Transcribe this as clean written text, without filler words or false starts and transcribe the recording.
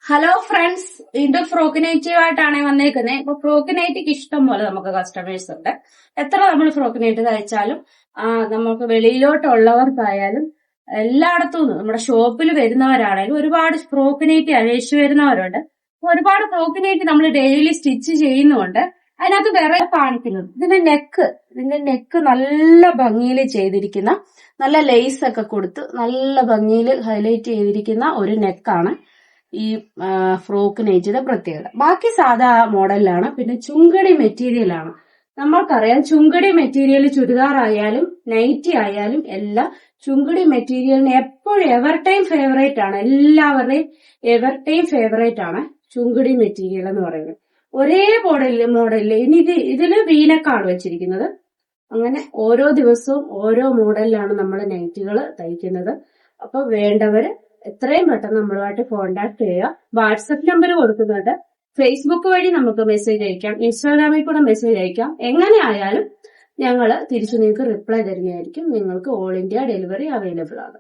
Hello friends, വീണ്ടും frock നൈറ്റുമായിട്ടാണ് വന്നേക്കുന്നത്. ഇപ്പൊ ഫ്രോക്ക് നൈറ്റിക്ക് ഇഷ്ടം പോലെ നമുക്ക് കസ്റ്റമേഴ്സ് ഉണ്ട്. എത്ര നമ്മൾ ഫ്രോക്ക് നൈറ്റ് തയ്ച്ചാലും നമുക്ക് വെളിയിലോട്ടുള്ളവർക്കായാലും എല്ലായിടത്തും നമ്മുടെ ഷോപ്പിൽ വരുന്നവരാണേലും ഒരുപാട് ഫ്രോക്ക് നൈറ്റ് അന്വേഷിച്ച് വരുന്നവരുണ്ട്. ഒരുപാട് ഫ്രോക്ക് നൈറ്റ് നമ്മൾ ഡെയിലി സ്റ്റിച്ച് ചെയ്യുന്നുണ്ട്. അതിനകത്ത് വേറെ കാണിക്കുന്നത് ഇതിന്റെ നെക്ക് നല്ല ഭംഗിയിൽ ചെയ്തിരിക്കുന്ന, നല്ല ലേസ് ഒക്കെ കൊടുത്ത് നല്ല ഭംഗിയിൽ ഹൈലൈറ്റ് ചെയ്തിരിക്കുന്ന ഒരു നെക്കാണ് ഈ ഫ്രോക്ക് നൈറ്റിയുടെ പ്രത്യേകത. ബാക്കി സാധാ മോഡലിലാണ്. പിന്നെ ചുങ്കടി മെറ്റീരിയൽ ആണ്. നമ്മൾക്കറിയാം ചുങ്കടി മെറ്റീരിയൽ ചുരിദാർ ആയാലും നൈറ്റി ആയാലും എല്ലാം ചുങ്കടി മെറ്റീരിയലിന് എപ്പോഴും എവർ ടൈം ഫേവറേറ്റ് ആണ്. എല്ലാവരുടെയും എവർ ടൈം ഫേവറേറ്റ് ആണ് ചുങ്കടി മെറ്റീരിയൽ എന്ന് പറയുന്നത്. ഒരേ മോഡലില് ഇനി ഇതില് വീനക്കാണ് വെച്ചിരിക്കുന്നത്. അങ്ങനെ ഓരോ ദിവസവും ഓരോ മോഡലിലാണ് നമ്മൾ നൈറ്റികൾ തയ്ക്കുന്നത്. അപ്പൊ വേണ്ടവര് എത്രയും പെട്ടെന്ന് നമ്മളുമായിട്ട് കോണ്ടാക്ട് ചെയ്യുക. വാട്സപ്പ് നമ്പർ കൊടുക്കുന്നുണ്ട്. ഫേസ്ബുക്ക് വഴി നമുക്ക് മെസ്സേജ് അയക്കാം, ഇൻസ്റ്റാഗ്രാമിൽ കൂടെ മെസ്സേജ് അയക്കാം. എങ്ങനെ ആയാലും ഞങ്ങൾ തിരിച്ചു നിങ്ങൾക്ക് റിപ്ലൈ തരുന്നതായിരിക്കും. നിങ്ങൾക്ക് ഓൾ ഇന്ത്യ ഡെലിവറി അവൈലബിൾ ആണ്.